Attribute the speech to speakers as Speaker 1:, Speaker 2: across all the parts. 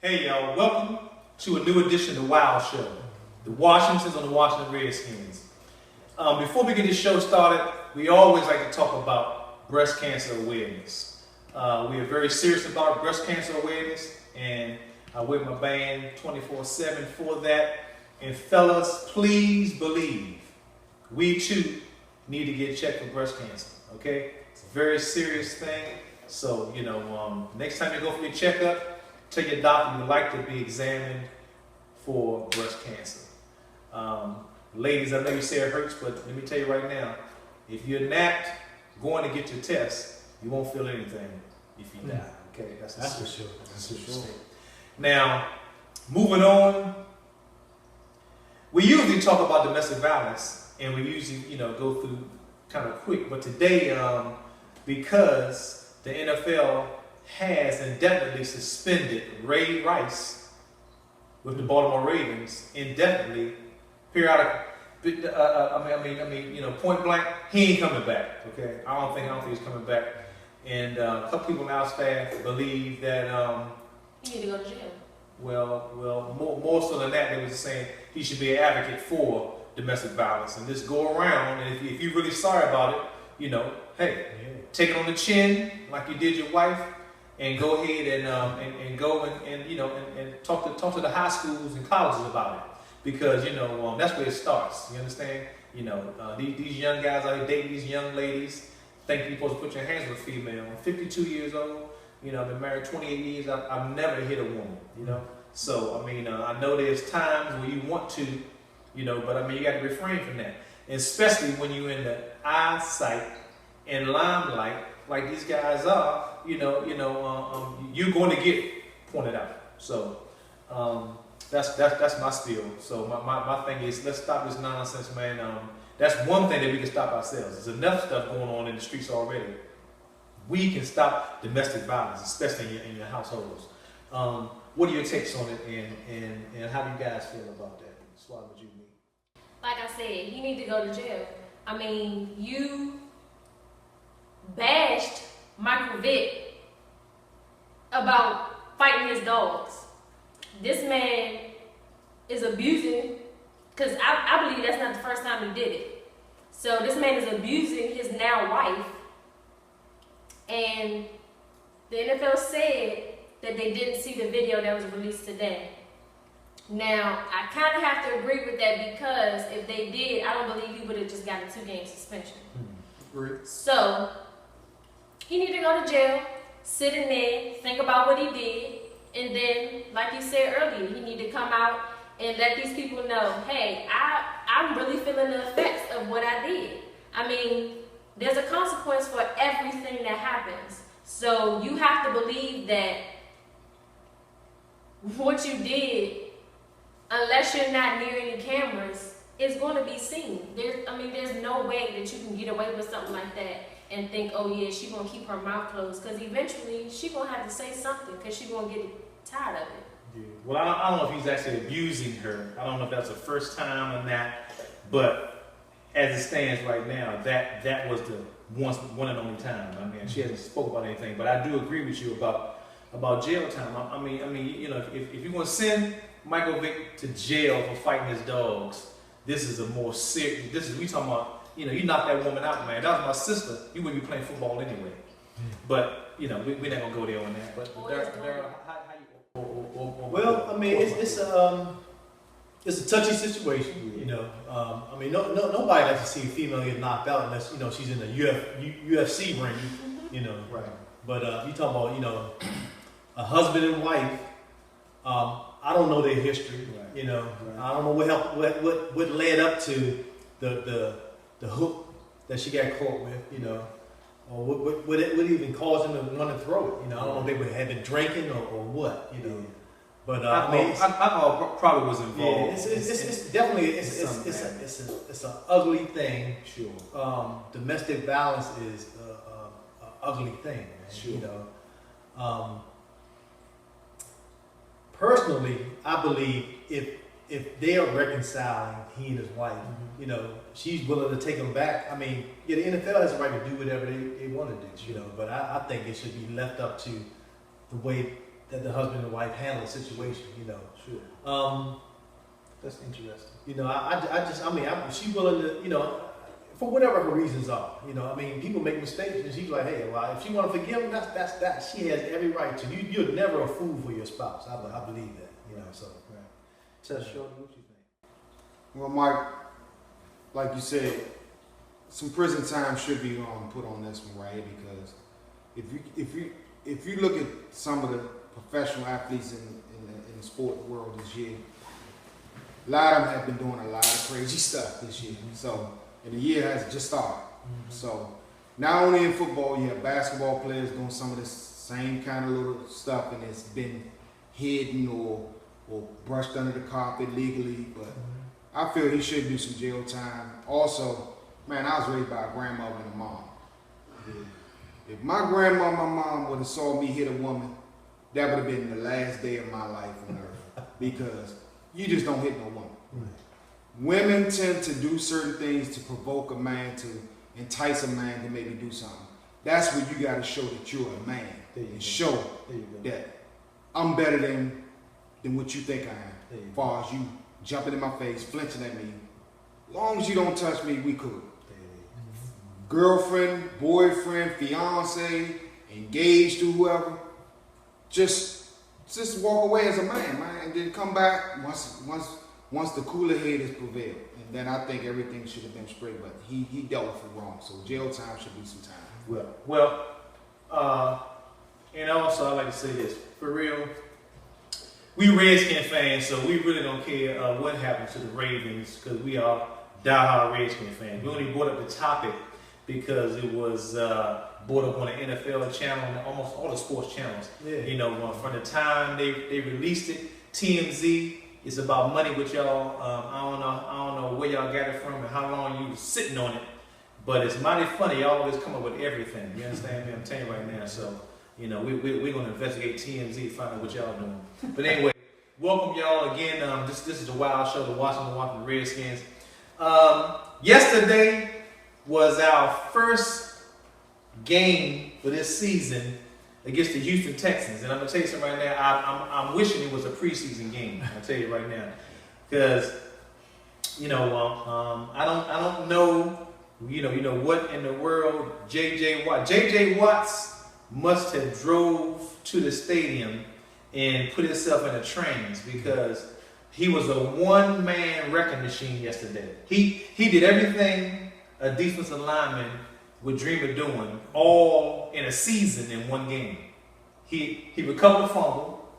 Speaker 1: Hey y'all, welcome to a new edition of the Wow Show. The Washingtons on the Washington Redskins. Before we get this show started, we always like to talk about breast cancer awareness. We are very serious about breast cancer awareness, and I with my band 24/7 for that. And fellas, please believe we too need to get checked for breast cancer. Okay, it's a very serious thing. So next time you go for your checkup, tell your doctor you'd like to be examined for breast cancer. Ladies, I know you say it hurts, but let me tell you right now, if you're not going to get your test, you won't feel anything if you die. Okay, that's for sure. That's for sure. Now, moving on, we usually talk about domestic violence, and we usually go through kind of quick. But today, because the NFL has indefinitely suspended Ray Rice with the Baltimore Ravens indefinitely, periodically. Point blank, he ain't coming back. Okay, I don't think he's coming back. And a couple people on our staff believe that
Speaker 2: he need to go to jail.
Speaker 1: Well, more so than that, they were saying he should be an advocate for domestic violence and just go around. And if you're really sorry about it, hey, take it on the chin like you did your wife. And go ahead and go and talk to the high schools and colleges about it, because that's where it starts. You understand? These young guys out here dating these young ladies, think you're supposed to put your hands on a female. I'm 52 years old. I've been married 28 years. I've never hit a woman. So I know there's times where you want to, but you got to refrain from that, and especially when you're in the eyesight and limelight like these guys are. You're going to get pointed out. So that's my spiel. So my thing is, let's stop this nonsense, man. That's one thing that we can stop ourselves. There's enough stuff going on in the streets already. We can stop domestic violence, especially in your households. What are your takes on it, and how do you guys feel about that? Swallow what you mean.
Speaker 2: Like I said, you need to go to jail. You bashed Michael Vick about fighting his dogs. This man is abusing, because I believe that's not the first time he did it. So this man is abusing his now wife, and the NFL said that they didn't see the video that was released today. Now, I kind of have to agree with that, because if they did, I don't believe he would have just got a 2-game suspension. So he need to go to jail, sit in there, think about what he did, and then, like you said earlier, he need to come out and let these people know, hey, I'm really feeling the effects of what I did. There's a consequence for everything that happens. So you have to believe that what you did, unless you're not near any cameras, is going to be seen. There's no way that you can get away with something like that and think, oh yeah, she's going to keep her mouth closed, because eventually she's going to have to say something, because she's going to get tired of it.
Speaker 1: Yeah. Well, I don't know if he's actually abusing her. I don't know if that's the first time or not, but as it stands right now, that was the one and only time. She hasn't spoke about anything, but I do agree with you about jail time. If you're going to send Michael Vick to jail for fighting his dogs, this is a more serious, we talking about, you knock that woman out, man. That was my sister. You wouldn't be playing football anyway. But, we're not going to go there on that. But,
Speaker 3: well, it's a touchy situation, nobody likes to see a female get knocked out unless, she's in the UFC ring, Right. But you talking about, a husband and wife, I don't know their history,
Speaker 1: right.
Speaker 3: Right. I don't know what led up to the the hook that she got caught with, you know, or what even caused them to want to throw it, you know. I don't know if they had been drinking or what, you know. But I mean,
Speaker 1: alcohol probably was involved.
Speaker 3: Yeah, it's definitely it's an ugly thing.
Speaker 1: Sure.
Speaker 3: Domestic violence is an ugly thing, man.
Speaker 1: Sure.
Speaker 3: You know. Personally, I believe if they are reconciling, he and his wife, you know, she's willing to take him back. I mean, yeah, the NFL has the right to do whatever they want to do, you know. But I think it should be left up to the way that the husband and wife handle the situation, you know.
Speaker 1: Sure. That's interesting.
Speaker 3: You know, she's willing to, you know, for whatever her reasons are, you know. I mean, people make mistakes, and she's like, hey, well, if she want to forgive him, that's that. She has every right to. You're never a fool for your spouse. I believe that, you know. So, right.
Speaker 1: Tell Shorty, what you think?
Speaker 4: Well, Mike, like you said, some prison time should be put on this one right here, because if you look at some of the professional athletes in the sport world this year, a lot of them have been doing a lot of crazy stuff this year. So, and the year has just started. So, not only in football, you have basketball players doing some of this same kind of little stuff, and it's been hidden or brushed under the carpet legally. But I feel he should do some jail time. Also, man, I was raised by a grandmother and a mom. If my grandma and my mom would have saw me hit a woman, that would have been the last day of my life on earth, because you just don't hit no woman. Women tend to do certain things to provoke a man, to entice a man to maybe do something. That's where you got to show that you're a man and show that I'm better than what you think I am. As far as you jumping in my face, flinching at me, as long as you don't touch me, we cool. Girlfriend, boyfriend, fiance, engaged to whoever, just walk away as a man, and then come back once the cooler head has prevailed. And then I think everything should have been straight, but he dealt with it wrong. So jail time should be some time.
Speaker 1: Well, and also I like to say this, for real, we Redskins fans, so we really don't care what happens to the Ravens, because we are diehard Redskins fans. We only brought up the topic because it was brought up on the NFL channel and almost all the sports channels. Yeah. You know, from the time they released it, TMZ, it's about money with y'all. I don't know where y'all got it from and how long you was sitting on it, but it's mighty funny. Y'all always come up with everything. You understand me? I'm telling you right now. So, you know, we're going to investigate TMZ, find out what y'all doing. But anyway, welcome y'all again. This is the Wild Show, the Washington Redskins. Yesterday was our first game for this season against the Houston Texans, and I'm gonna tell you something right now. I'm wishing it was a preseason game. I'll tell you right now, because you know I don't know you know what in the world J.J. Watts must have drove to the stadium and put himself in the trains, because he was a one-man wrecking machine yesterday. He did everything a defensive lineman would dream of doing, all in a season in one game. He recovered a fumble,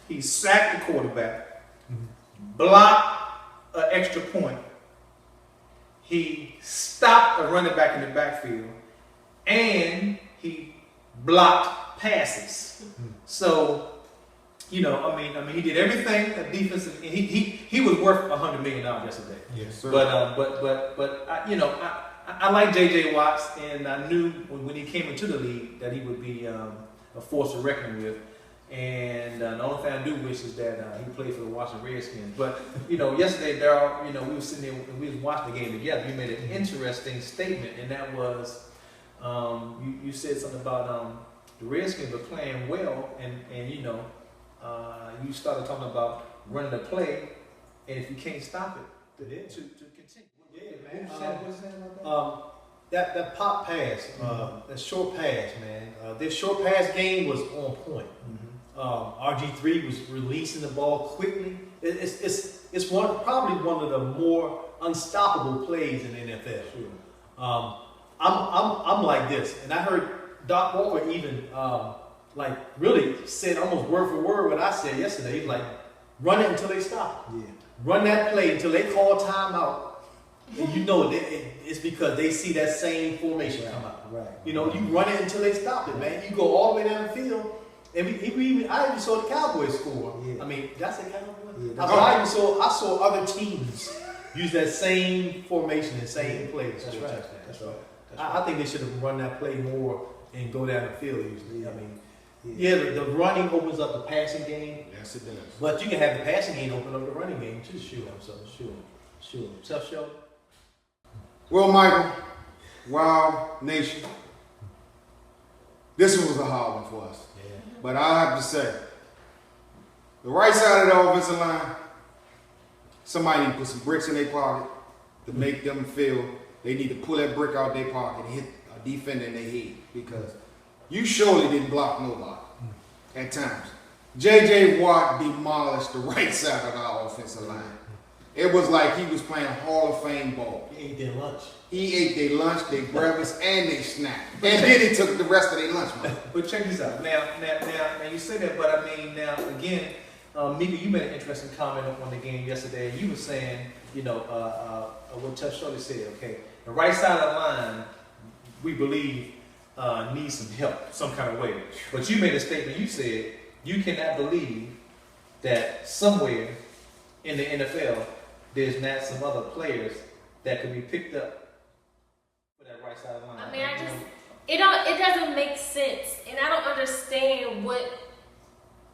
Speaker 1: he sacked the quarterback, blocked an extra point, he stopped a running back in the backfield, and he blocked passes. So, you know, I mean, he did everything a defensive. He was worth $100 million yesterday.
Speaker 4: Yes, sir.
Speaker 1: But you know, I like J.J. Watts, and I knew when he came into the league that he would be a force to reckon with. And the only thing I do wish is that he played for the Washington Redskins. But you know, yesterday, Darryl, you know, we were sitting there and we was watching the game together. You made an interesting statement, and that was you said something about the Redskins were playing well, and you know. You started talking about running a play, and if you can't stop it, to continue.
Speaker 3: Yeah, man. That pop pass, that short pass, man. This short pass game was on point. RG3 was releasing the ball quickly. It's probably one of the more unstoppable plays in the NFL.
Speaker 1: Sure.
Speaker 3: I'm like this, and I heard Doc Walker even. Like really said almost word for word what I said yesterday. He's like, run it until they stop.
Speaker 1: Yeah.
Speaker 3: Run that play until they call timeout, you know it's because they see that same formation come out.
Speaker 5: Right.
Speaker 3: You know, you run it until they stop it, man. You go all the way down the field. And I even saw the Cowboys score.
Speaker 5: Yeah.
Speaker 3: I mean, that's a Cowboys.
Speaker 5: Yeah,
Speaker 3: I saw other teams use that same formation and same plays.
Speaker 5: That's right. That's right.
Speaker 3: I think they should have run that play more and go down the field usually.
Speaker 5: Yeah.
Speaker 3: I mean, the running opens up the passing game.
Speaker 4: Yes, it does.
Speaker 3: But you can have the passing game open up the running game too. Sure. Tough show.
Speaker 4: Well, Michael, Wow Nation, this one was a hard one for us.
Speaker 3: Yeah.
Speaker 4: But I have to say, the right side of the offensive line, somebody need to put some bricks in their pocket to make them feel they need to pull that brick out their pocket and hit a defender in their head, because you surely didn't block nobody at times. J.J. Watt demolished the right side of our offensive line. It was like he was playing Hall of Fame ball.
Speaker 3: He ate their lunch.
Speaker 4: He ate their lunch, their breakfast, and their snack. And then he took the rest of their lunch money.
Speaker 1: But check this out. Now, you say that, but I mean, now again, Mika, you made an interesting comment on the game yesterday. You were saying, what Tough Shorty said. Okay, the right side of the line, we believe, needs some help, some kind of way. But you made a statement. You said you cannot believe that somewhere in the NFL there's not some other players that could be picked up for that right side of the line.
Speaker 2: I mean, it doesn't make sense, and I don't understand what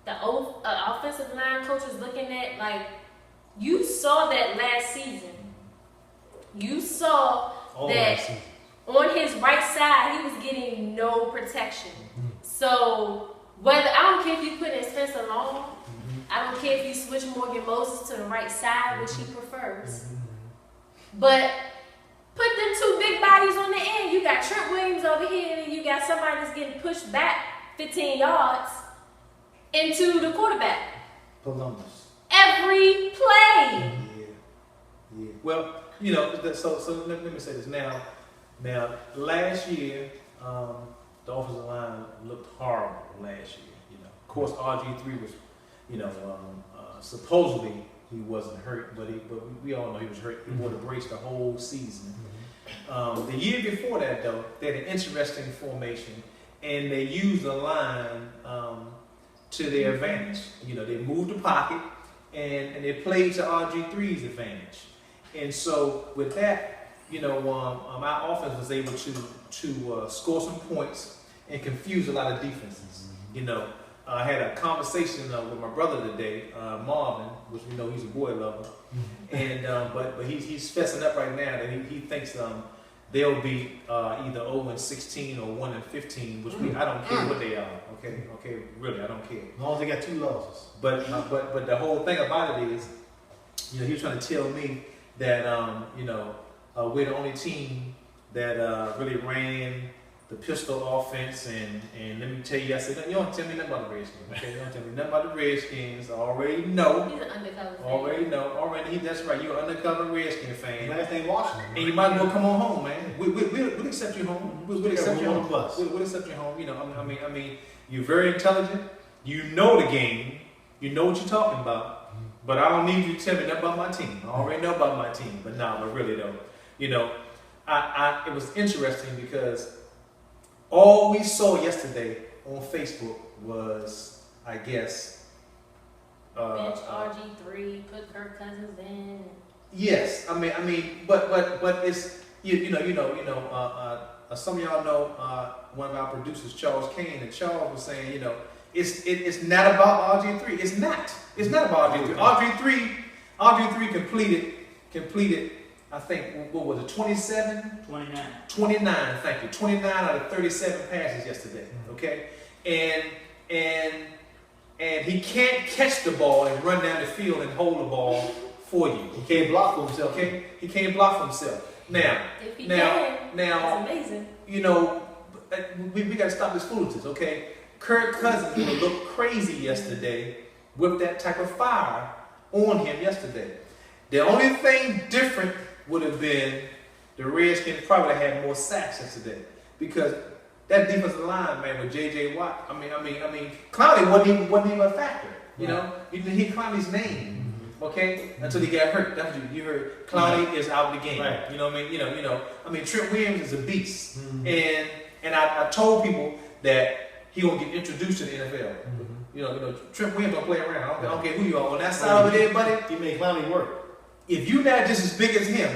Speaker 2: the offensive line coach is looking at. Like, you saw that last season. You saw that on his right side, he was getting no protection. So, whether, I don't care if you put in Spencer Long, I don't care if you switch Morgan Moses to the right side, which he prefers. But put them two big bodies on the end. You got Trent Williams over here, and you got somebody that's getting pushed back 15 yards into the quarterback.
Speaker 5: Columbus.
Speaker 2: Every play.
Speaker 5: Yeah.
Speaker 1: Well, so let me say this now. Now, last year, the offensive line looked horrible last year. Of course, RG3 was, supposedly he wasn't hurt, but we all know he was hurt. He wore the brace the whole season. The year before that, though, they had an interesting formation, and they used the line to their advantage. They moved the pocket, and they played to RG3's advantage. And so with that, our offense was able to score some points and confuse a lot of defenses. I had a conversation with my brother today, Marvin, which we know he's a boy lover, and but he's fessing up right now that he thinks they'll be either 0-16 or 1-15, which I don't care what they are. Okay, really, I don't care.
Speaker 3: As long as they got 2 losses.
Speaker 1: But the whole thing about it is, he was trying to tell me that we're the only team that really ran the pistol offense, and let me tell you, I said, you don't tell me nothing about the Redskins, okay? You don't tell me nothing about the Redskins. I already know.
Speaker 2: He's an undercover fan.
Speaker 1: Already, that's right. You're an undercover Redskin fan.
Speaker 3: Last name Washington.
Speaker 1: And you might as well come on home, man. We'll accept you home. We'll accept you home. We'll accept you home. I mean, you're very intelligent. You know the game. You know what you're talking about. But I don't need you to tell me nothing about my team. I already know about my team. But really though, it was interesting because all we saw yesterday on Facebook was, I guess,
Speaker 2: bench RG3, put Kirk Cousins in.
Speaker 1: Yes, I mean, but it's some of y'all know one of our producers, Charles Kane, and Charles was saying, it's not about RG3. It's not about RG3. RG3 completed. I think, what was it, 27?
Speaker 6: 29.
Speaker 1: 29, thank you. 29 out of 37 passes yesterday, okay? And he can't catch the ball and run down the field and hold the ball for you. He can't block for himself, okay? He can't block for himself. Now,
Speaker 2: that's amazing.
Speaker 1: we got to stop this foolishness, okay? Kirk Cousins would have looked crazy yesterday with that type of fire on him yesterday. The only thing different would have been the Redskins probably had more sacks yesterday, because that defensive line, man, with J.J. Watt, I mean, Clowney wasn't even a factor. You know, he Clowney's name. Okay, until he got hurt. That's what you heard. Clowney is out the game.
Speaker 3: Right.
Speaker 1: You know what I mean? I mean, Trent Williams is a beast,
Speaker 3: Mhm.
Speaker 1: and I told people that he gonna get introduced to the NFL.
Speaker 3: Mhm.
Speaker 1: You know, Trent Williams don't play around. I don't care who you are on that side over there, buddy.
Speaker 3: He made Clowney work.
Speaker 1: If you're not just as big as him,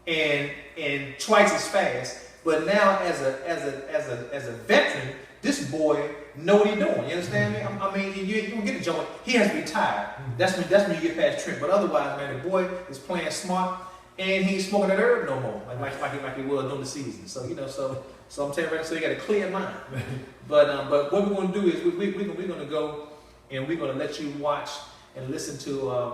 Speaker 1: and twice as fast, but now as a veteran, this boy know what he's doing. You understand me? I mean, you don't get the joint. He has to be tired. That's when you get past Trent. But otherwise, man, the boy is playing smart, and he ain't smoking that herb no more, like he was during the season. So so I'm telling you, so you got a clear mind. But what we're gonna do is we're gonna go and we're gonna let you watch and listen to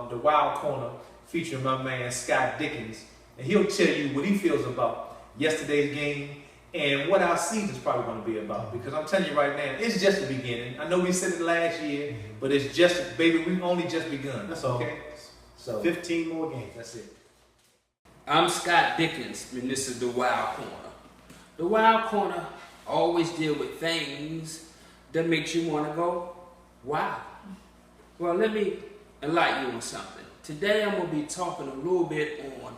Speaker 1: the Wild Corner featuring my man Scott Dickens, and he'll tell you what he feels about yesterday's game and what our season's probably going to be about. Because I'm telling you right now, it's just the beginning. I know we said it last year, but it's just, baby, we've only just begun.
Speaker 3: That's all.
Speaker 1: Okay? So
Speaker 3: 15 more games.
Speaker 1: that's it.
Speaker 6: I'm Scott Dickens, and this is the Wild Corner. The Wild Corner always deal with things that makes you want to go, wow. Well, let me enlighten you on something. Today I'm going to be talking a little bit on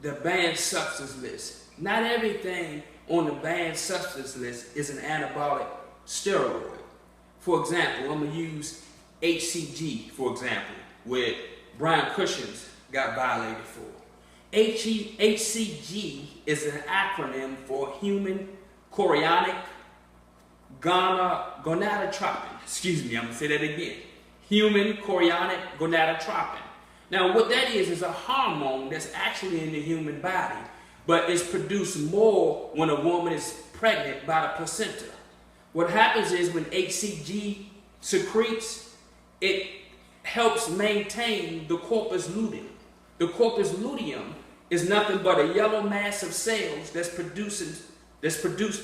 Speaker 6: the banned substance list. Not everything on the banned substance list is an anabolic steroid. For example, I'm going to use HCG, for example, where Brian Cushing's got violated for. HCG is an acronym for human chorionic gonadotropin. Excuse me, I'm going to say that again. Human chorionic gonadotropin. Now, what that is a hormone that's actually in the human body, but it's produced more when a woman is pregnant by the placenta. What happens is when HCG secretes, it helps maintain the corpus luteum. The corpus luteum is nothing but a yellow mass of cells that's produced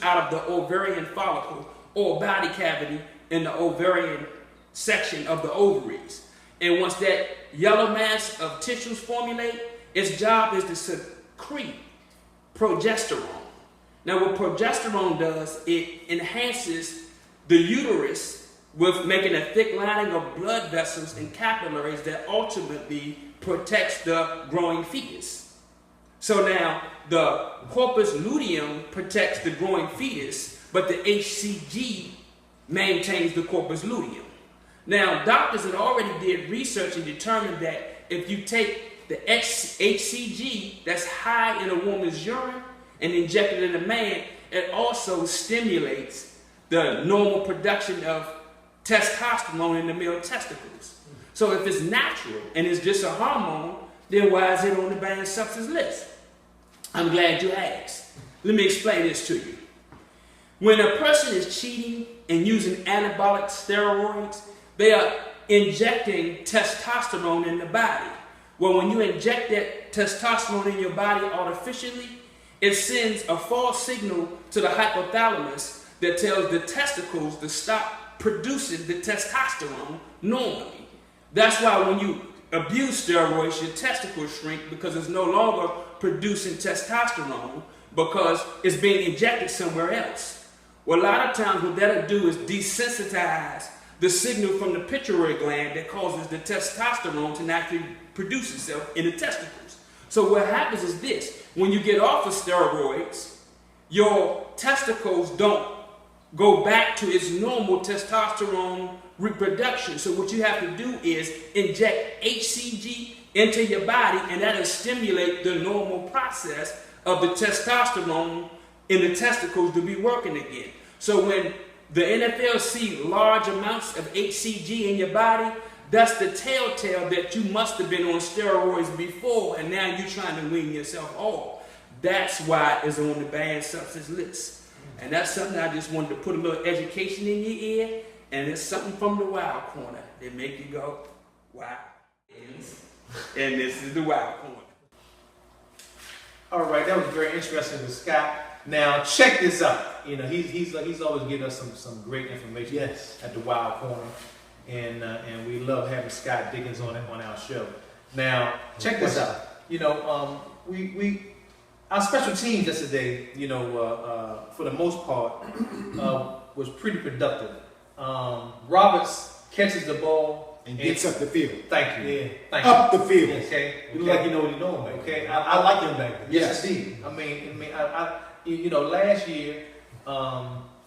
Speaker 6: out of the ovarian follicle or body cavity in the ovarian section of the ovaries. And once that yellow mass of tissues formulate, its job is to secrete progesterone. Now what progesterone does, it enhances the uterus with making a thick lining of blood vessels and capillaries that ultimately protects the growing fetus. So now the corpus luteum protects the growing fetus, but the HCG maintains the corpus luteum. Now, doctors had already did research and determined that if you take the HCG that's high in a woman's urine and inject it in a man, it also stimulates the normal production of testosterone in the male testicles. So if it's natural and it's just a hormone, then why is it on the banned substance list? I'm glad you asked. Let me explain this to you. When a person is cheating and using anabolic steroids, they are injecting testosterone in the body. Well, when you inject that testosterone in your body artificially, it sends a false signal to the hypothalamus that tells the testicles to stop producing the testosterone normally. That's why when you abuse steroids, your testicles shrink because it's no longer producing testosterone because it's being injected somewhere else. Well, a lot of times what that'll do is desensitize the signal from the pituitary gland that causes the testosterone to naturally produce itself in the testicles. So what happens is this: when you get off of steroids, your testicles don't go back to its normal testosterone reproduction. So what you have to do is inject HCG into your body, and that'll stimulate the normal process of the testosterone in the testicles to be working again. So when the NFL see large amounts of HCG in your body, that's the telltale that you must have been on steroids before and now you're trying to wean yourself off. That's why it's on the banned substance list. And that's something I just wanted to put a little education in your ear, and it's something from the Wild Corner that make you go, wow. And this is the Wild Corner.
Speaker 1: All right, that was very interesting with Scott. Now check this out. You know, he's always giving us some great information.
Speaker 3: Yes.
Speaker 1: At the Wild Corner, and we love having Scott Dickens on our show. Now check this out. You know, our special teams yesterday, you know, for the most part, was pretty productive. Roberts catches the ball
Speaker 4: and gets up the field.
Speaker 1: Thank you.
Speaker 3: Yeah.
Speaker 1: Thank you.
Speaker 4: Up the field.
Speaker 1: Okay.
Speaker 3: You look like you know what you're doing, man.
Speaker 1: Okay.
Speaker 3: I like him back there.
Speaker 1: Yes, indeed. I mean, you know, last year,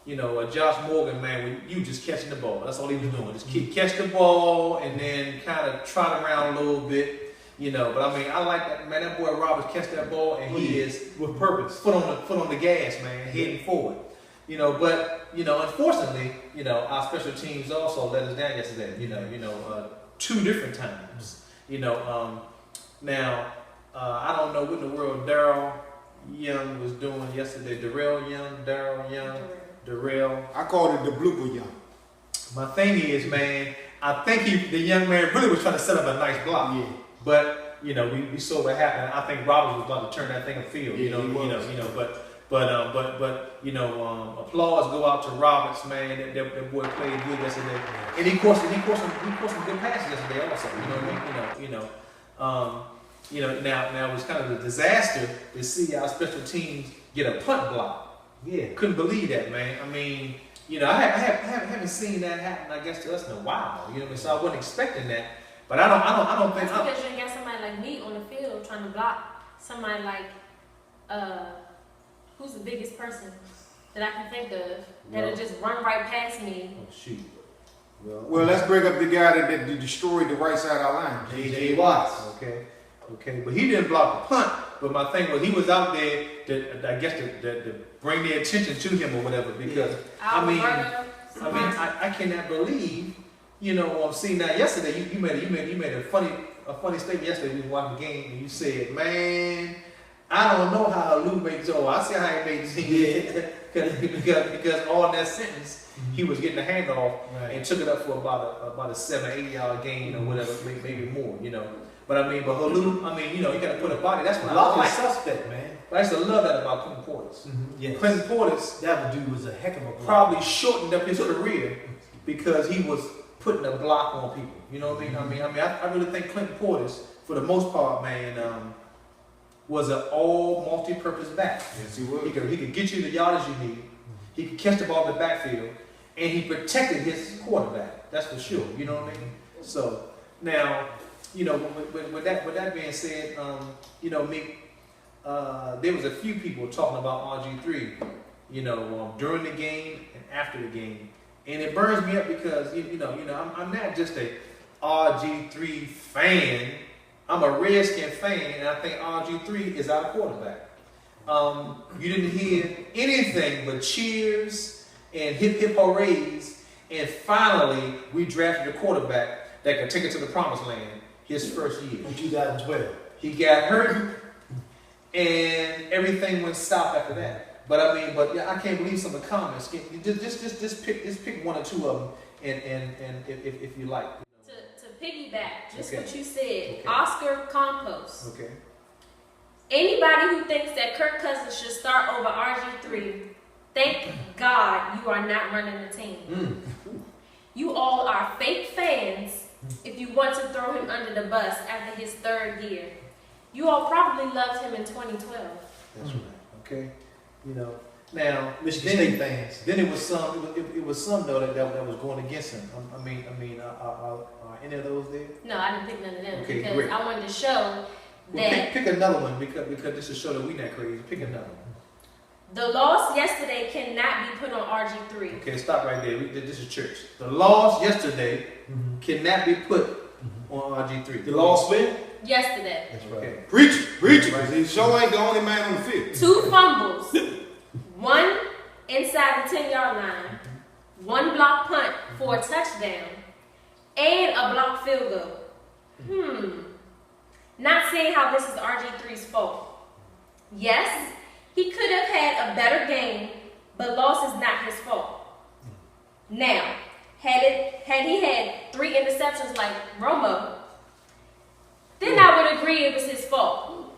Speaker 1: you know, Josh Morgan, man, you just catching the ball. That's all he was doing. Just catch the ball and then kind of trot around a little bit, you know. But I mean, I like that, man. That boy Roberts catch that ball and he is
Speaker 3: with purpose.
Speaker 1: Foot on the gas, man, heading forward. You know, but you know, unfortunately, you know, our special teams also let us down yesterday. You know, 2 different times. You know, now I don't know what in the world Daryl Young was doing yesterday. Daryl Young.
Speaker 4: I called it the blooper young.
Speaker 1: My thing is, man, I think the young man really was trying to set up a nice block.
Speaker 4: Yeah.
Speaker 1: But you know, we saw what happened. I think Roberts was about to turn that thing afield.
Speaker 4: Yeah,
Speaker 1: But you know, applause go out to Roberts, man. That boy played good yesterday, and he caught some good passes yesterday also. You know what I mean? You know, now it was kind of a disaster to see our special teams get a punt block.
Speaker 3: Yeah.
Speaker 1: Couldn't believe that, man. I mean, you know, I haven't seen that happen, I guess, to us in a while. You know what I mean? So I wasn't expecting that. But I don't think.
Speaker 2: That's because you ain't got somebody like me on the field trying to block somebody like who's the biggest person that I can think of that'll just run right past me.
Speaker 1: Oh shoot.
Speaker 4: Well, let's bring up the guy that destroyed the right side of our line,
Speaker 3: J.J. Watts.
Speaker 1: Okay, but he didn't block the punt. But my thing was, he was out there to, I guess, to bring the attention to him or whatever. Because I cannot believe, you know, seeing that yesterday. You made a funny statement yesterday. We was watching the game and you said, "Man, I don't know how Lou made Joe. I see how he made the team because all in that sentence he was getting the handoff and took it up for about a 7-8 yard gain or whatever, maybe more, you know." But Lou, you know, you got to put a body. That's what
Speaker 3: a lot
Speaker 1: I
Speaker 3: of suspect, man.
Speaker 1: I used to love that about Clinton Portis.
Speaker 3: Yes.
Speaker 1: Clinton Portis,
Speaker 3: that dude was a heck of a player.
Speaker 1: probably shortened up his career because he was putting a block on people. You know what I mean? I really think Clinton Portis, for the most part, man, was an all multi-purpose back.
Speaker 4: Yes, he was.
Speaker 1: He could get you the yardage you need. He could catch the ball in the backfield, and he protected his quarterback. That's for sure. You know what I mean? So now, you know, with that being said, you know, there was a few people talking about RG3, you know, during the game and after the game, and it burns me up because you know, I'm not just a RG3 fan. I'm a Redskins fan, and I think RG3 is our quarterback. You didn't hear anything but cheers and hip hoorays, and finally we drafted a quarterback that could take it to the promised land his first year.
Speaker 3: In 2012.
Speaker 1: He got hurt, and everything went south after that. But yeah, I can't believe some of the comments. Just pick 1 or 2 of them, and if you like.
Speaker 2: To piggyback, just
Speaker 1: Okay.
Speaker 2: what you said,
Speaker 1: Okay.
Speaker 2: Oscar Compost.
Speaker 1: Okay.
Speaker 2: Anybody who thinks that Kirk Cousins should start over RG3, thank God you are not running the team. You all are fake fans if you want to throw him under the bus after his 3rd year. You all probably loved him in 2012.
Speaker 1: That's right. Okay. You know. Now,
Speaker 3: Michigan State fans.
Speaker 1: Then it was some though that was going against him. Are any of those there?
Speaker 2: No, I didn't pick none of them
Speaker 1: Okay,
Speaker 2: because
Speaker 1: great.
Speaker 2: I wanted to show
Speaker 1: Well,
Speaker 2: that
Speaker 1: pick another one because this is show that we not crazy. Pick another one.
Speaker 2: the loss yesterday cannot be put on RG3.
Speaker 1: Okay, stop right there. This is church. The loss yesterday cannot be put on RG3.
Speaker 3: The loss win?
Speaker 2: Yesterday.
Speaker 3: That's
Speaker 1: Okay.
Speaker 4: Preach it, because he sure ain't the only man on the field.
Speaker 2: 2 fumbles, 1 inside the 10-yard line, 1 block punt for a touchdown, and a blocked field goal. Not saying how this is RG3's fault. Yes, he could have had a better game, but loss is not his fault. Now, had he had 3 interceptions like Romo, then I would agree it was his fault.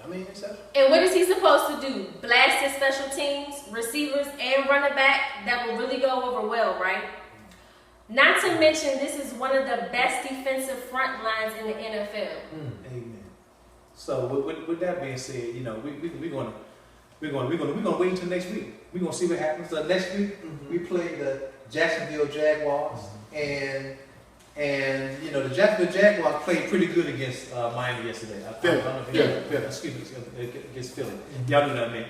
Speaker 3: I mean, except.
Speaker 2: And what is he supposed to do? Blast his special teams, receivers, and running back? That will really go over well, right? Not to mention, this is one of the best defensive front lines in the NFL.
Speaker 1: Amen. So with that being said, you know, we're gonna wait until next week. We're gonna see what happens. So next week we play the Jacksonville Jaguars, and And you know the Jacksonville Jaguars played pretty good against Miami yesterday.
Speaker 4: Philly.
Speaker 1: Excuse me, against Philly. Y'all know what I mean.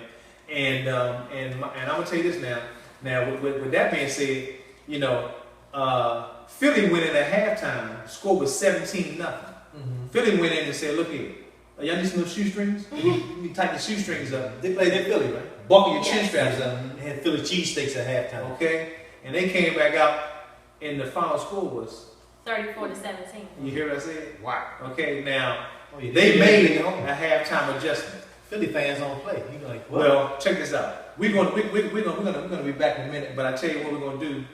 Speaker 1: And I'm gonna tell you this now. Now with that being said, you know Philly went in at halftime. Score was 17-0. Philly went in and said, "Look here, y'all need some new shoestrings. You need to tighten the shoestrings up.
Speaker 3: They played in Philly, right?
Speaker 1: Buckle your chin straps up."
Speaker 3: They had Philly cheesesteaks at halftime.
Speaker 1: Okay, and they came back out, and the final score was
Speaker 2: 34-17.
Speaker 1: You hear what I said?
Speaker 4: Wow.
Speaker 1: Okay, now
Speaker 3: Yeah,
Speaker 1: they made
Speaker 3: you
Speaker 1: a
Speaker 3: know,
Speaker 1: halftime adjustment.
Speaker 3: Philly fans don't play. You like, what?
Speaker 1: Well, check this out. We're gonna be back in a minute, but I tell you what we're gonna do.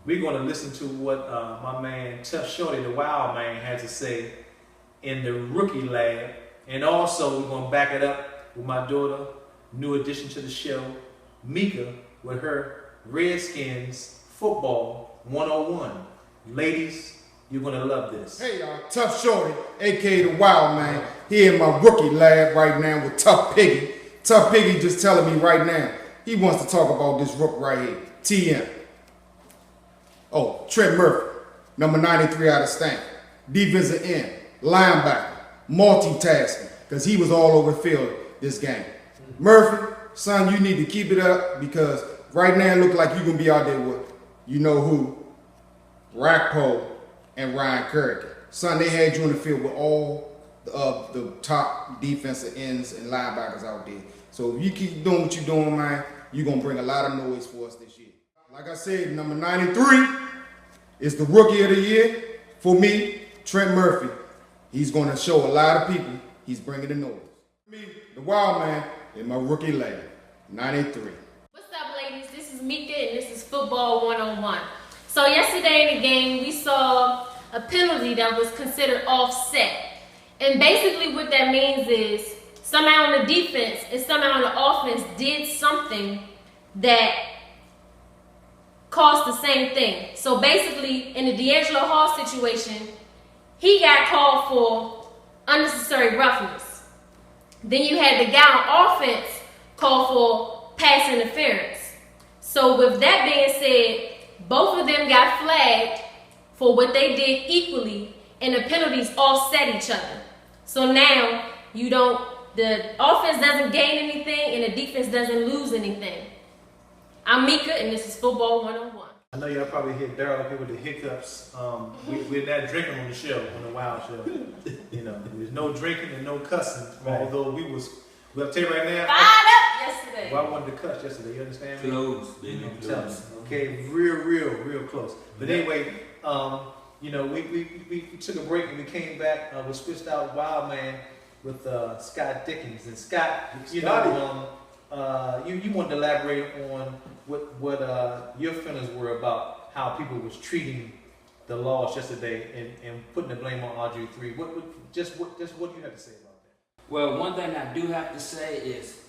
Speaker 1: We're gonna listen to what my man Tough Shorty, the Wild Man, had to say in the rookie lab, and also we're gonna back it up with my daughter, new addition to the show, Mika, with her Redskins football 101. Ladies, you're gonna love this.
Speaker 4: Hey y'all, Tough Shorty, aka the Wild Man, here in my rookie lab right now with Tough Piggy. Tough Piggy just telling me right now, he wants to talk about this rook right here, TM. Oh, Trent Murphy, number 93 out of Stanford. Defensive end, linebacker, multitasking, because he was all over the field this game. Murphy, son, you need to keep it up because right now it look like you're going to be out there with, you know who, Rackpo and Ryan Kirk. Son, they had you in the field with all of the top defensive ends and linebackers out there. So if you keep doing what you're doing, man, you're going to bring a lot of noise for us this year. Like I said, number 93 is the rookie of the year for me, Trent Murphy. He's going to show a lot of people he's bringing the noise. Me, the Wild Man, in my rookie lab, 93.
Speaker 2: What's up, ladies? This is Mika, and this is Football 101. So yesterday in the game, we saw a penalty that was considered offset. And basically what that means is somehow on the defense and somehow on the offense did something that caused the same thing. So basically, in the D'Angelo Hall situation, he got called for unnecessary roughness. Then you had the guy on offense called for pass interference. So with that being said, both of them got flagged for what they did equally, and the penalties offset each other. So now the offense doesn't gain anything and the defense doesn't lose anything. I'm Mika, and this is Football 101.
Speaker 1: I know y'all probably hear Daryl up here with the hiccups. We're not drinking on the show, on the Wild Show. You know, there's no drinking and no cussing.
Speaker 3: Right.
Speaker 1: Although we'll tell you right now.
Speaker 2: Fired up yesterday.
Speaker 1: Well, I wanted to cuss yesterday. You understand me?
Speaker 6: Close, baby,
Speaker 1: I'm telling
Speaker 6: close.
Speaker 1: you, okay, real close. But anyway, you know, we took a break and we came back. We switched out Wild Man with Scott Dickens. And Scott, you know, you wanted to elaborate on what your feelings were about how people was treating the loss yesterday and putting the blame on RG3. What do you have to say about that?
Speaker 6: Well, one thing I do have to say is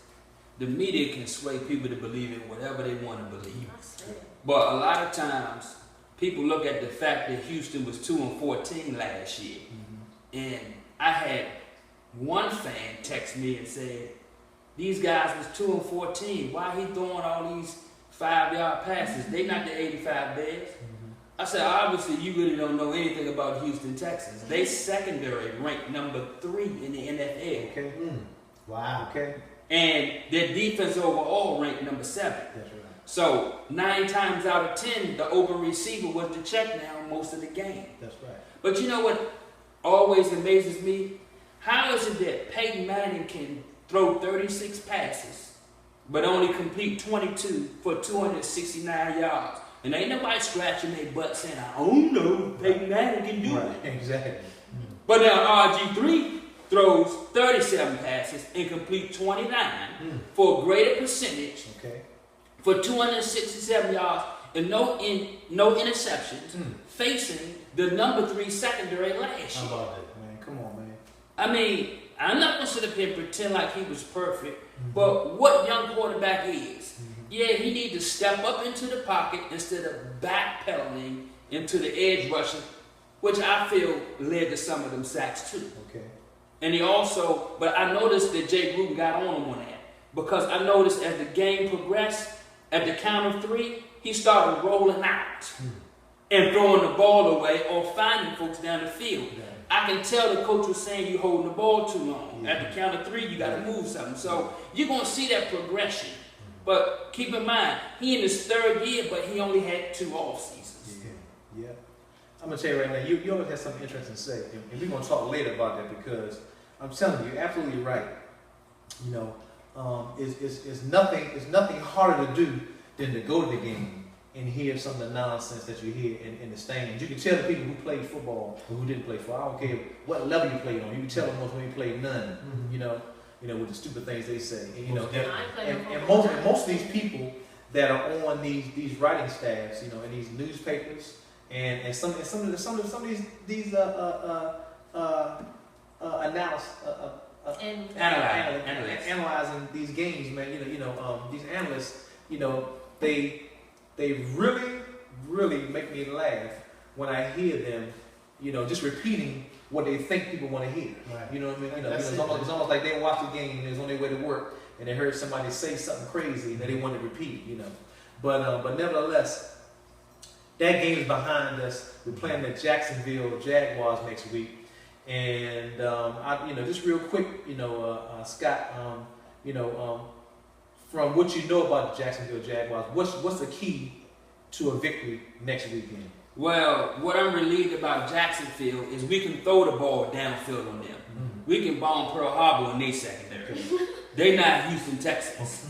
Speaker 6: the media can sway people to believe in whatever they want to believe. But a lot of times, people look at the fact that Houston was 2-14 last year. And I had one fan text me and said, these guys was 2-14. Why he throwing all these 5-yard passes? They not the 85 Bears. I said, obviously, you really don't know anything about Houston Texans. They secondary ranked number 3 in the NFL.
Speaker 1: Okay.
Speaker 3: Wow.
Speaker 1: Okay.
Speaker 6: And their defense overall ranked number 7.
Speaker 1: That's right.
Speaker 6: So 9 times out of 10, the open receiver was the check down most of the game.
Speaker 1: That's right.
Speaker 6: But you know what always amazes me? How is it that Peyton Manning can throw 36 passes, but only complete 22 for 269 yards? And ain't nobody scratching their butt saying, I don't know, Peyton Manning can do it.
Speaker 1: Exactly.
Speaker 6: But now RG3 throws 37 passes and complete 29 for a greater percentage, for 267 yards and no interceptions, facing the number 3 secondary last year.
Speaker 1: How about that, man? Come on, man.
Speaker 6: I mean, I'm not going to sit up here and pretend like he was perfect, but what young quarterback is? Yeah, he needs to step up into the pocket instead of backpedaling into the edge rushing, which I feel led to some of them sacks too.
Speaker 1: Okay.
Speaker 6: And he also, but I noticed that Jay Gruden got on him on that, because I noticed as the game progressed, at the count of 3, he started rolling out. and throwing the ball away or finding folks down the field.
Speaker 5: Yeah.
Speaker 6: I can tell the coach was saying you're holding the ball too long.
Speaker 5: Yeah.
Speaker 6: At the count of 3, you got to move something. So you're going to see that progression. But keep in mind, he in his 3rd year, but he only had 2 off seasons.
Speaker 5: Yeah.
Speaker 1: I'm gonna tell you right now, you always have something interesting to say, and we're gonna talk later about that because I'm telling you, you're absolutely right. You know, it's nothing harder to do than to go to the game and hear some of the nonsense that you hear in the stands. You can tell the people who played football or who didn't play football. I don't care what level you played on. You can tell them most when you played none. You know, with the stupid things they say. And, you know, and most of these people that are on these writing staffs, you know, in these newspapers. And some of these analyzing these games, man. These analysts, they really make me laugh when I hear them, just repeating what they think people want to hear.
Speaker 5: Right.
Speaker 1: You know what I mean? It's almost like they watch the game and they're on their way to work and they heard somebody say something crazy and they want to repeat. But nevertheless. That game is behind us. We're playing the Jacksonville Jaguars next week, and just real quick, Scott, from what you know about the Jacksonville Jaguars, what's the key to a victory next weekend?
Speaker 6: Well, what I'm relieved about Jacksonville is we can throw the ball downfield on them.
Speaker 1: Mm-hmm.
Speaker 6: We can bomb Pearl Harbor in their secondary. They're not Houston Texans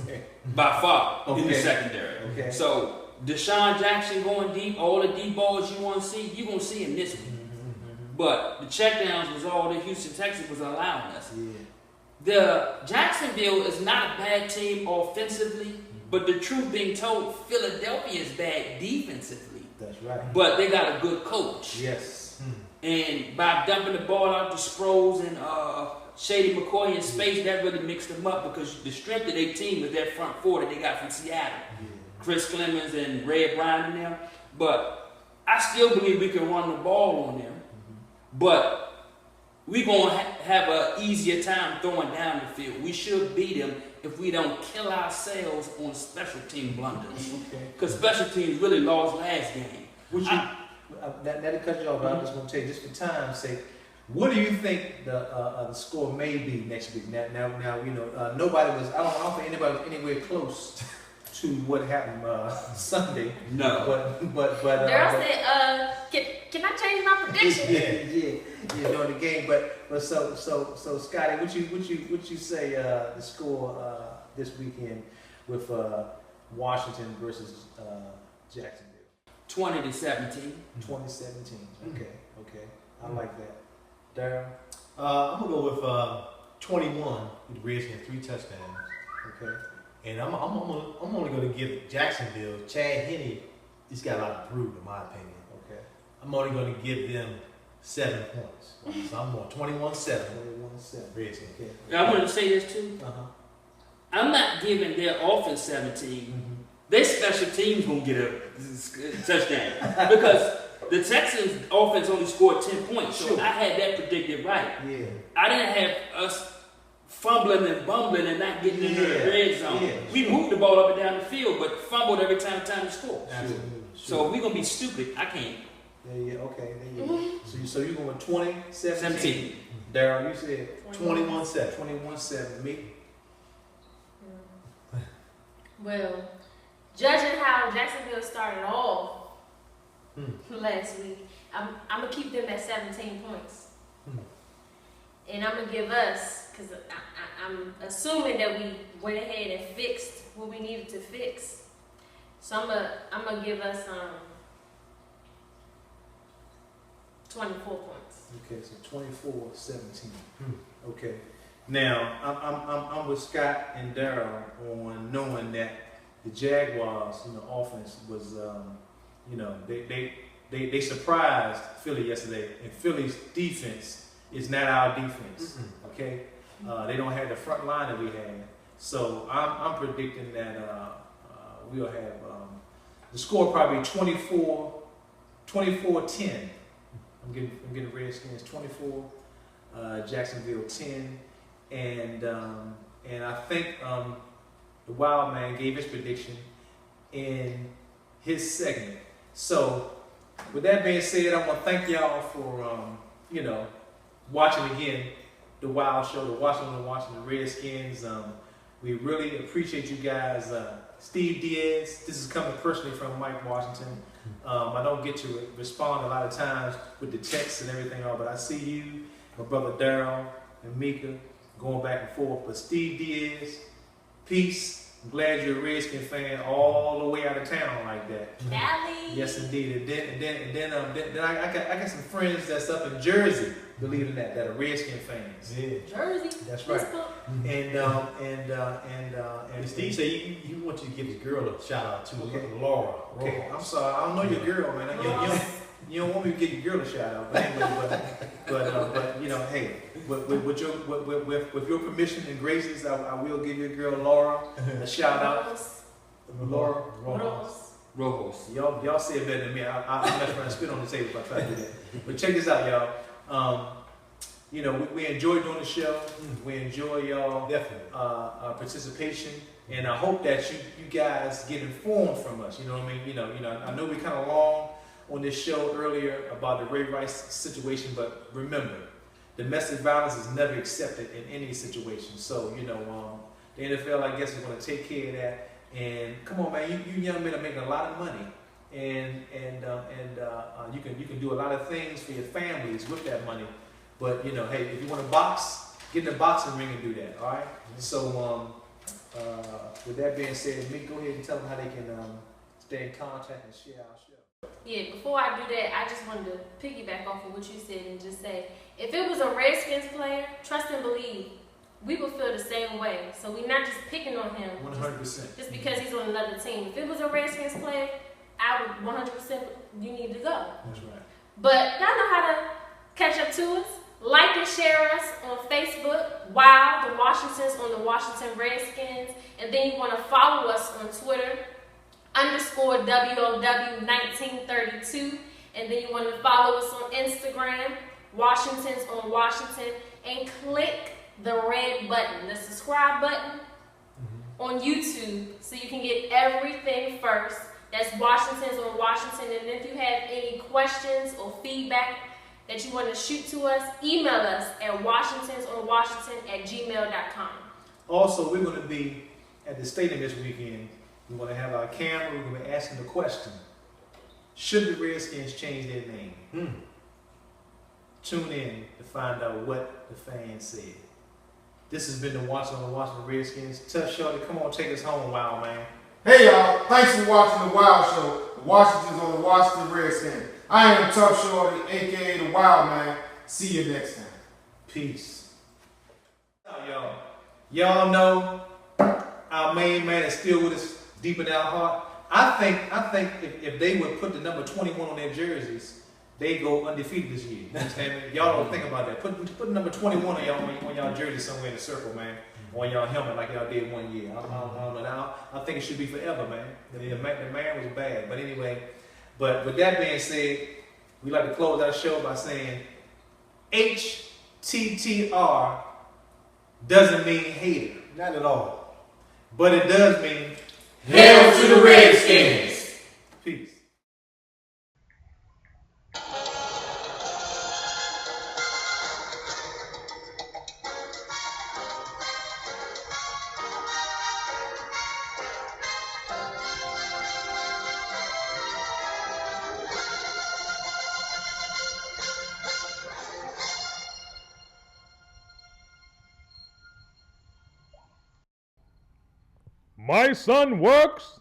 Speaker 6: by far in the secondary.
Speaker 1: Okay.
Speaker 6: So. Deshaun Jackson going deep, all the deep balls you want to see, you're going to see him this week. But the checkdowns was all that Houston Texans was allowing us.
Speaker 1: Yeah.
Speaker 6: The Jacksonville is not a bad team offensively, but the truth being told, Philadelphia is bad defensively.
Speaker 1: That's right.
Speaker 6: But they got a good coach.
Speaker 1: Yes.
Speaker 6: And by dumping the ball out to Sproles and Shady McCoy in space, that really mixed them up because the strength of their team is that front 4 that they got from Seattle.
Speaker 1: Yeah.
Speaker 6: Chris Clemens and Red Bryant in them. But I still believe we can run the ball on them. But we're going to have an easier time throwing down the field. We should beat them if we don't kill ourselves on special team blunders. Because special teams really lost last game.
Speaker 1: Not to cut you off, but I'm just going to tell you, just for time's sake, what do you think the score may be next week? Now, nobody was. I don't think anybody was anywhere close to what happened Sunday.
Speaker 6: No.
Speaker 1: But
Speaker 2: Daryl said, can I change my prediction?
Speaker 1: yeah, during the game. But so Scotty, what you say the score this weekend with Washington versus Jacksonville?
Speaker 6: 20-17.
Speaker 1: 2017. Okay. I like that. Daryl?
Speaker 3: I'm gonna go with 21 with the Redskins, 3 touchdowns.
Speaker 1: Okay.
Speaker 3: And I'm only going to give Jacksonville, Chad Henne, he's got a lot to prove in my opinion.
Speaker 1: Okay.
Speaker 3: I'm only going to give them 7 points. So I'm going 21-7.
Speaker 1: 21-7.
Speaker 3: Redskins.
Speaker 1: Okay.
Speaker 6: I wanted to say this too. I'm not giving their offense 17. Their special teams going to get a touchdown. Because the Texans offense only scored 10 points. So I had that predicted right.
Speaker 1: Yeah.
Speaker 6: I didn't have us fumbling and bumbling and not getting into the red zone.
Speaker 1: Yeah,
Speaker 6: we moved the ball up and down the field, but fumbled every time to score.
Speaker 1: Absolutely.
Speaker 6: So if we're going to be stupid, I can't.
Speaker 1: Yeah, okay. So you're going 20-17. Daryl, you said
Speaker 3: 21-7.
Speaker 1: 21-7. Me?
Speaker 2: Well, judging how Jacksonville started off last week, I'm going to keep them at 17 points. And I'm going to give us, because I'm assuming that we went ahead and fixed what we needed to fix. So I'm going to give us 24 points.
Speaker 1: Okay, so 24-17. Okay. Now, I'm with Scott and Daryl on knowing that the Jaguars, offense was, they surprised Philly yesterday, and Philly's defense is not our defense. Okay, they don't have the front line that we had, so I'm predicting that we'll have the score probably 24-10. I'm getting Redskins 24, Jacksonville 10, and I think the Wild Man gave his prediction in his segment. So with that being said, I want to thank y'all for watching again the Wild Show, the Washington Redskins. We really appreciate you guys. Steve Diaz, this is coming personally from Mike Washington. I don't get to respond a lot of times with the texts and everything, but I see you, my brother Daryl and Mika going back and forth. But Steve Diaz, peace. I'm glad you're a Redskin fan all the way out of town like that.
Speaker 2: Cali.
Speaker 1: Yes, indeed. And then I got some friends that's up in Jersey, believe it or not, that are Redskin fans.
Speaker 3: Yeah.
Speaker 2: Jersey.
Speaker 1: That's right. And
Speaker 3: Steve said you want you to give his girl a shout out to Laura.
Speaker 1: Okay, I'm sorry, I don't know your girl, man. You don't want me to give your girl a shout out, but anyway, but hey, with your permission and graces, I will give your girl Laura a shout out. Laura
Speaker 2: Rose.
Speaker 1: Y'all say it better than me. I'm not trying to spit on the table if I try to do that. But check this out, y'all. We enjoy doing the show. We enjoy y'all
Speaker 3: Definitely.
Speaker 1: Participation, and I hope that you guys get informed from us. You know what I mean? I know we kind of long on this show earlier about the Ray Rice situation, but remember, domestic violence is never accepted in any situation. So the NFL, I guess, is going to take care of that. And come on, man, you young men are making a lot of money, and you can do a lot of things for your families with that money. But hey, if you want to box, get in the boxing ring and do that. All right. So with that being said, Mick, go ahead and tell them how they can stay in contact and share our show.
Speaker 2: Yeah, before I do that, I just wanted to piggyback off of what you said and just say, if it was a Redskins player, trust and believe, we would feel the same way. So we're not just picking on him
Speaker 1: 100%.
Speaker 2: just because he's on another team. If it was a Redskins player, I would 100% you need to go.
Speaker 1: That's right.
Speaker 2: But y'all know how to catch up to us. Like and share us on Facebook, Wow, the Washingtons on the Washington Redskins. And then you want to follow us on Twitter, _WOW1932. And then you want to follow us on Instagram, Washingtons on Washington. And click the red button, the subscribe button on YouTube so you can get everything first. That's Washingtons on Washington. And if you have any questions or feedback that you want to shoot to us, email us at washingtonsonwashington@gmail.com.
Speaker 1: Also, we're going to be at the stadium this weekend. We're going to have our camera. We're going to be asking the question: should the Redskins change their name? Tune in to find out what the fans said. This has been the Washington Redskins. Tough Shorty, come on, take us home, Wild Man.
Speaker 4: Hey y'all, thanks for watching the Wild Show. The Washington's on the Washington Redskins. I am Tough Shorty, aka the Wild Man. See you next time.
Speaker 1: Peace. Y'all know our main man is still with us deep in our heart. I think if they would put the number 21 on their jerseys, they go undefeated this year. You understand me? Y'all don't think about that. Put number 21 on y'all jersey somewhere in the circle, man. On y'all helmet like y'all did one year. I don't know. Now, I think it should be forever, man. The man was bad. But anyway, but with that being said, we like to close our show by saying HTTR doesn't mean hater.
Speaker 3: Not at all.
Speaker 1: But it does mean
Speaker 6: Hail to the Redskins!
Speaker 1: peace.
Speaker 7: My son works